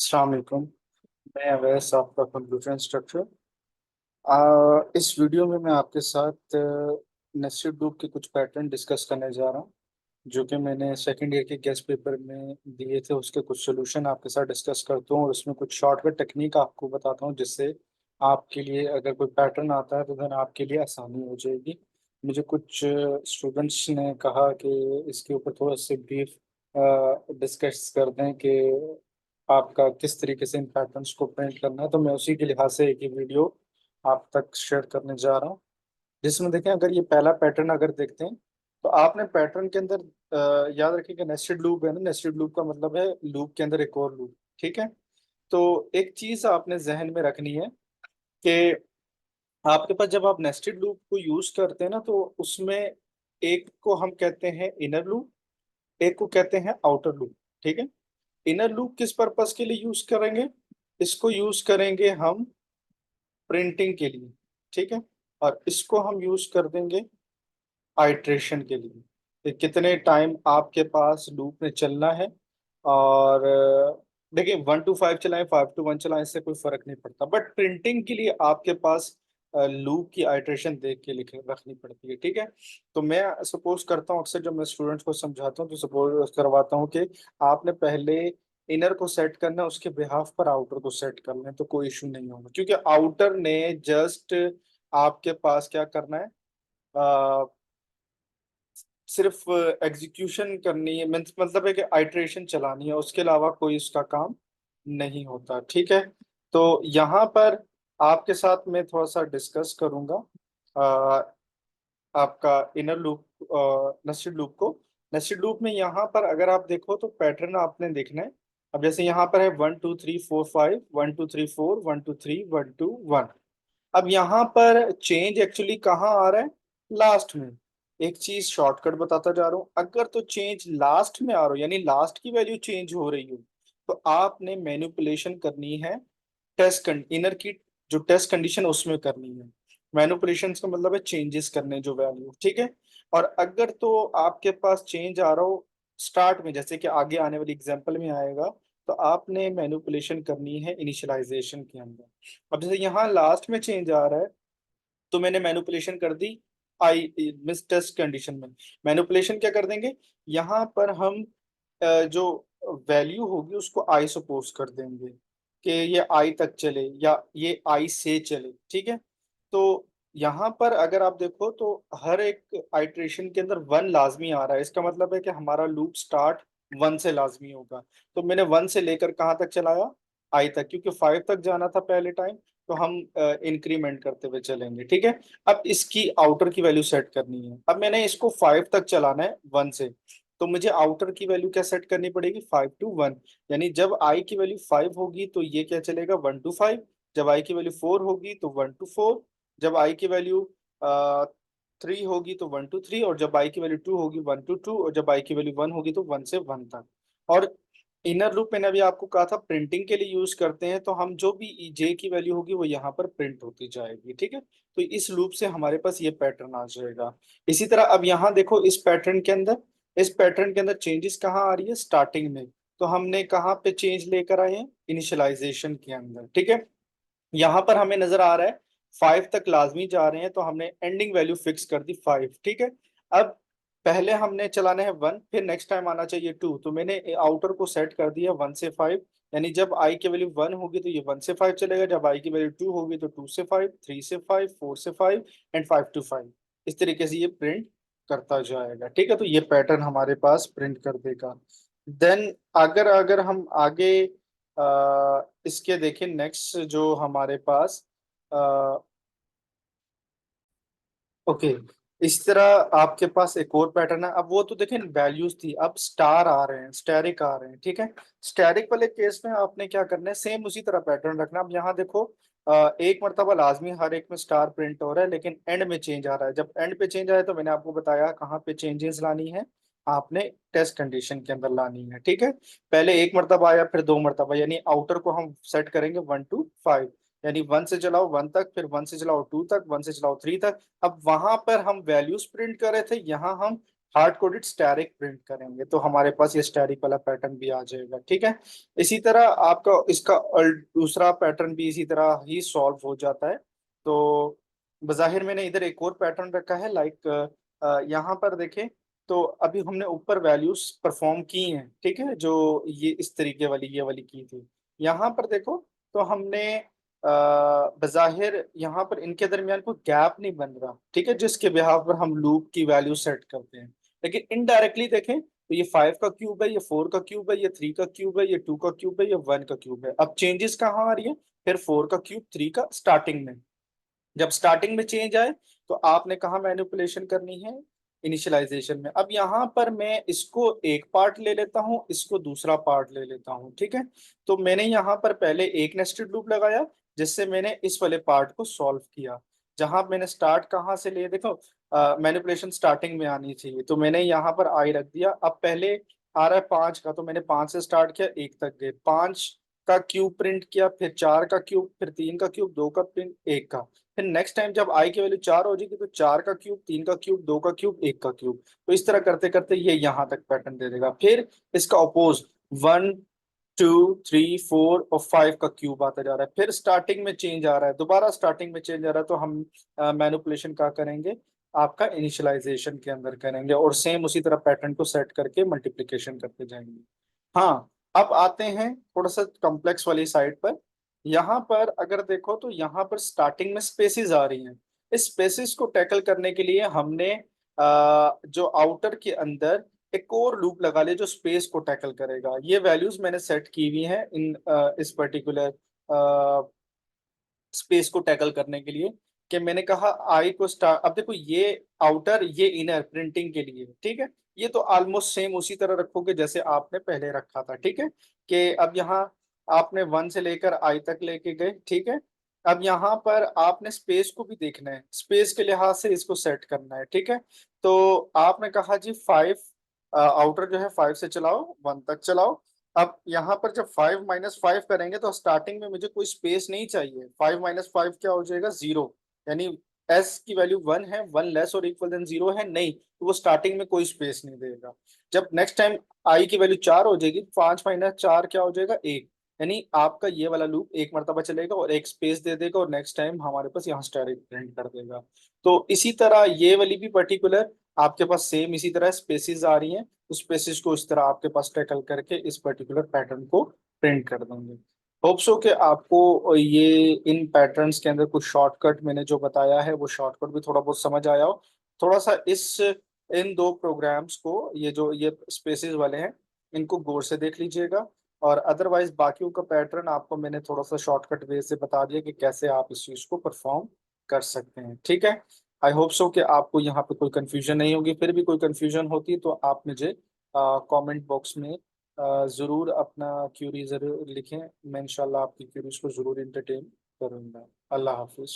अस्सलाम वालेकुम। मैं अवैस, आपका कंप्यूटर इंस्ट्रक्टर। इस वीडियो में मैं आपके साथ नेस्टेड लूप के कुछ पैटर्न डिस्कस करने जा रहा हूँ, जो कि मैंने सेकंड ईयर के गेस्ट पेपर में दिए थे। उसके कुछ सोल्यूशन आपके साथ डिस्कस करता हूँ और उसमें कुछ शॉर्टकट टेक्निक आपको बताता हूँ, जिससे आपके लिए अगर कोई पैटर्न आता है तो देन आपके लिए आसानी हो जाएगी। मुझे कुछ स्टूडेंट्स ने कहा कि इसके ऊपर थोड़ा सा ब्रीफ डिस्कस कर दें कि आपका किस तरीके से इन पैटर्न्स को प्रिंट करना है, तो मैं उसी के लिहाज से एक ही वीडियो आप तक शेयर करने जा रहा हूँ। जिसमें देखें, अगर ये पहला पैटर्न अगर देखते हैं तो आपने पैटर्न के अंदर याद रखें कि नेस्टेड लूप है ना। नेस्टेड लूप का मतलब है लूप के अंदर एक और लूप। ठीक है। तो एक चीज आपने जहन में रखनी है कि आपके पास जब आप नेस्टेड लूप को यूज करते हैं ना, तो उसमें एक को हम कहते हैं इनर लूप, एक को कहते हैं आउटर लूप। ठीक है। इनर लूप किस पर्पस के लिए यूज करेंगे? इसको यूज करेंगे हम प्रिंटिंग के लिए। ठीक है। और इसको हम यूज कर देंगे आइट्रेशन के लिए, कि कितने टाइम आपके पास लूप में चलना है। और देखिए, 1 to 5 चलाएं, 5 to 1 चलाएं, इससे कोई फर्क नहीं पड़ता, बट प्रिंटिंग के लिए आपके पास लूप की आइट्रेशन देख के लिख रखनी पड़ती है। ठीक है। तो मैं सपोज करता हूँ, अक्सर जब मैं स्टूडेंट्स को समझाता हूँ तो सपोज करवाता हूँ कि आपने पहले इनर को सेट करना है, उसके बिहाफ पर आउटर को सेट करना है, तो कोई इशू नहीं होगा, क्योंकि आउटर ने जस्ट आपके पास क्या करना है, सिर्फ एग्जीक्यूशन करनी है, मीन्स मतलब है कि आइट्रेशन चलानी है, उसके अलावा कोई उसका काम नहीं होता। ठीक है। तो यहाँ पर आपके साथ मैं थोड़ा सा डिस्कस करूंगा आपका इनर लूप, नेस्टेड लूप को। नेस्टेड लूप में यहाँ पर अगर आप देखो तो पैटर्न आपने देखना है। अब जैसे यहाँ पर है 1 2 3 4 5, 1 2 3 4, 1 2 3 1 2 1। अब यहाँ पर चेंज एक्चुअली कहाँ आ रहा है? लास्ट में। एक चीज शॉर्टकट बताता जा रहा हूँ, अगर तो चेंज लास्ट में आ रहा हो, यानी लास्ट की वैल्यू चेंज हो रही हो, तो आपने मैनिपुलेशन करनी है टेस्ट इनर की, जो टेस्ट कंडीशन उसमें करनी है। मैनिपुलेशन का मतलब है चेंजेस करने जो वैल्यू। ठीक है। और अगर तो आपके पास चेंज आ रहा हो स्टार्ट में, जैसे कि आगे आने वाली एग्जांपल में आएगा, तो आपने मैनिपुलेशन करनी है इनिशियलाइजेशन के अंदर। अब जैसे यहाँ लास्ट में चेंज आ रहा है, तो मैंने मैनिपुलेशन कर दी आई मिस टेस्ट कंडीशन में। मैनिपुलेशन क्या कर देंगे, यहाँ पर हम जो वैल्यू होगी उसको आई सपोज कर देंगे कि ये आई तक चले या ये आई से चले। ठीक है। तो यहाँ पर अगर आप देखो तो हर एक आइट्रेशन के अंदर 1 लाजमी आ रहा है, इसका मतलब है कि हमारा लूप स्टार्ट 1 से लाजमी होगा। तो मैंने 1 से लेकर कहाँ तक चलाया? आई तक, क्योंकि 5 तक जाना था पहले टाइम, तो हम इंक्रीमेंट करते हुए चलेंगे। ठीक है। अब इसकी आउटर की वैल्यू सेट करनी है। अब मैंने इसको 5 तक चलाना है 1 से, तो मुझे आउटर की वैल्यू क्या सेट करनी पड़ेगी? 5 to 1। यानी जब आई की वैल्यू 5 होगी तो ये क्या चलेगा? 1 to 5। जब आई की वैल्यू 4 होगी तो 1 to 4। जब आई की वैल्यू 3 होगी तो 1 to 3, और जब आई की वैल्यू 2 होगी 1 to 2, और जब आई की वैल्यू 1 होगी तो 1 से 1 तक। और इनर लूप मैंने अभी आपको कहा था प्रिंटिंग के लिए यूज करते हैं, तो हम जो भी जे की वैल्यू होगी वो यहाँ पर प्रिंट होती जाएगी। ठीक है। तो इस लूप से हमारे पास ये पैटर्न आ जाएगा। इसी तरह अब यहाँ देखो, इस पैटर्न के अंदर चेंजेस कहाँ आ रही है? स्टार्टिंग में। तो हमने कहाँ पे चेंज लेकर आए हैं? इनिशियलाइजेशन के अंदर। ठीक है। यहाँ पर हमें नजर आ रहा है 5 तक लाजमी जा रहे हैं, तो हमने एंडिंग वैल्यू फिक्स कर दी 5। ठीक है। अब पहले हमने चलाना है 1, फिर नेक्स्ट टाइम आना चाहिए 2, तो मैंने आउटर को सेट कर दिया 1 से 5। यानी जब आई की वैल्यू 1 होगी तो ये 1 से 5 चलेगा, जब आई की वैल्यू 2 होगी तो 2 से 5, 3 से 5, 4 से 5 एंड 5 to 5। इस तरीके से ये प्रिंट करता जाएगा। ठीक है। तो ये पैटर्न हमारे पास प्रिंट कर देगा। देन अगर अगर हम आगे इसके देखें, नेक्स्ट जो हमारे पास ओके, इस तरह आपके पास एक और पैटर्न है। अब वो तो देखें वैल्यूज थी, अब स्टार आ रहे हैं, स्टेरिक आ रहे हैं। ठीक है। स्टेरिक वाले केस में आपने क्या करना है? सेम उसी तरह पैटर्न रखना। अब यहाँ देखो, एक मरतबा लाजमी हर एक में स्टार प्रिंट हो रहा है, लेकिन एंड में चेंज आ रहा है। जब एंड पे चेंज आया तो मैंने आपको बताया कहाँ पे चेंजेस लानी है, आपने टेस्ट कंडीशन के अंदर लानी है। ठीक है। पहले एक मरतबा आया, फिर 2 मरतबा, यानी आउटर को हम सेट करेंगे 1 to 5। यानी 1 से चलाओ 1 तक, फिर 1 से चलाओ 2 तक, 1 से चलाओ 3 तक। अब वहां पर हम वैल्यूज प्रिंट कर रहे थे, यहाँ हम हार्ड कोडेड स्टैटिक प्रिंट करेंगे तो हमारे पास ये स्टैटिक वाला पैटर्न भी आ जाएगा। ठीक है, इसी तरह आपका इसका दूसरा पैटर्न भी इसी तरह ही सॉल्व हो जाता है। तो बज़ाहिर मैंने इधर एक और पैटर्न रखा है, लाइक यहाँ पर देखें तो अभी हमने ऊपर वैल्यूज परफॉर्म की हैं, ठीक है, जो ये इस तरीके वाली ये वाली की थी। यहाँ पर देखो तो हमने बज़ाहिर यहाँ पर इनके दरमियान कोई गैप नहीं बन रहा, ठीक है, जिसके बिहाफ पर हम लूप की वैल्यू सेट करते हैं। लेकिन इनडायरेक्टली देखें तो ये 5 का क्यूब है, ये 4 का क्यूब है, ये 3 का क्यूब है, ये 2 का क्यूब है, ये 1 का क्यूब है। अब चेंजेस कहाँ आ रही है? फिर 4 का क्यूब 3 का स्टार्टिंग में। जब स्टार्टिंग में चेंज आए तो आपने कहा मैनिपुलेशन करनी है, इनिशियलाइजेशन में। अब यहाँ पर मैं इसको एक पार्ट ले लेता हूँ, इसको दूसरा पार्ट ले लेता हूँ, ठीक है। तो मैंने यहाँ पर पहले एक नेस्टेड लूप लगाया जिससे मैंने इस वाले पार्ट को सॉल्व किया। जहां मैंने स्टार्ट कहाँ से लिए देखो, मैनिपुलेशन स्टार्टिंग में आनी चाहिए, तो मैंने यहाँ पर आई रख दिया। अब पहले आ रहा है 5 का, तो मैंने 5 से स्टार्ट किया, 1 तक गए, 5 का क्यूब प्रिंट किया, फिर 4 का क्यूब, फिर 3 का क्यूब, 2 का प्रिंट, 1 का। फिर नेक्स्ट टाइम जब आई की वैल्यू 4 हो जाएगी तो 4 का क्यूब, 3 का क्यूब, 2 का क्यूब, 1 का क्यूब। तो इस तरह करते करते ये यहाँ तक पैटर्न दे देगा। फिर इसका अपोज 1 2 3 4 और 5 का क्यूब आता जा रहा है। फिर स्टार्टिंग में चेंज आ रहा है, दोबारा स्टार्टिंग में चेंज आ रहा है, तो हम मैनिपुलेशन क्या करेंगे, आपका इनिशियलाइजेशन के अंदर करेंगे और सेम उसी तरह पैटर्न को सेट करके मल्टीप्लिकेशन करते जाएंगे। हाँ, अब आते हैं थोड़ा सा कॉम्प्लेक्स वाली साइड पर। यहाँ पर अगर देखो तो यहाँ पर स्टार्टिंग में स्पेसिस आ रही हैं। इस स्पेसिस को टैकल करने के लिए हमने जो आउटर के अंदर एक और लूप लगा लिया जो स्पेस को टैकल करेगा। ये वैल्यूज मैंने सेट की हुई हैं इन इस पर्टिकुलर स्पेस को टैकल करने के लिए, कि मैंने कहा आई को स्टार। अब देखो ये आउटर ये इनर प्रिंटिंग के लिए, ठीक है, ये तो ऑलमोस्ट सेम उसी तरह रखोगे जैसे आपने पहले रखा था, ठीक है। कि अब यहाँ आपने 1 से लेकर आई तक लेके गए, ठीक है। अब यहाँ पर आपने स्पेस को भी देखना है, स्पेस के लिहाज से इसको सेट करना है, ठीक है। तो आपने कहा जी 5, आउटर जो है 5 से चलाओ, 1 तक चलाओ। अब यहाँ पर जब 5 - 5 करेंगे तो स्टार्टिंग में मुझे कोई स्पेस नहीं चाहिए। 5 - 5 क्या हो जाएगा? 0। यानी एस की वैल्यू 1 है, 1 लेस और इक्वल देन 0 है नहीं, तो वो स्टार्टिंग में कोई स्पेस नहीं देगा। जब नेक्स्ट टाइम आई की वैल्यू 4 हो जाएगी, 5 - 4 क्या हो जाएगा? 1। यानी आपका ये वाला लूप एक मरतबा चलेगा और एक स्पेस दे देगा और नेक्स्ट टाइम हमारे पास यहाँ स्टैटिक प्रिंट कर देगा। तो इसी तरह ये वाली भी पर्टिकुलर आपके पास सेम इसी तरह स्पेसिस आ रही हैं, उस स्पेसिस को इस तरह आपके पास टैकल करके इस पर्टिकुलर पैटर्न को प्रिंट कर देंगे। होप सो कि आपको ये इन पैटर्न्स के अंदर कुछ शॉर्टकट मैंने जो बताया है वो शॉर्टकट भी थोड़ा बहुत समझ आया हो। थोड़ा सा इस इन दो प्रोग्राम्स को, ये जो ये स्पेसिस वाले हैं, इनको गौर से देख लीजिएगा। और अदरवाइज बाकियों का पैटर्न आपको मैंने थोड़ा सा शॉर्टकट वे से बता दिया कि कैसे आप इस चीज को परफॉर्म कर सकते हैं, ठीक है। आई होप सो कि आपको यहाँ पे कोई कंफ्यूजन नहीं होगी। फिर भी कोई कंफ्यूजन होती है तो आप मुझे कमेंट बॉक्स में ज़रूर अपना क्यूरी ज़रूर लिखें। मैं इंशाल्लाह आपकी क्यूरीज को ज़रूर इंटरटेन करूँगा। अल्लाह हाफिज़।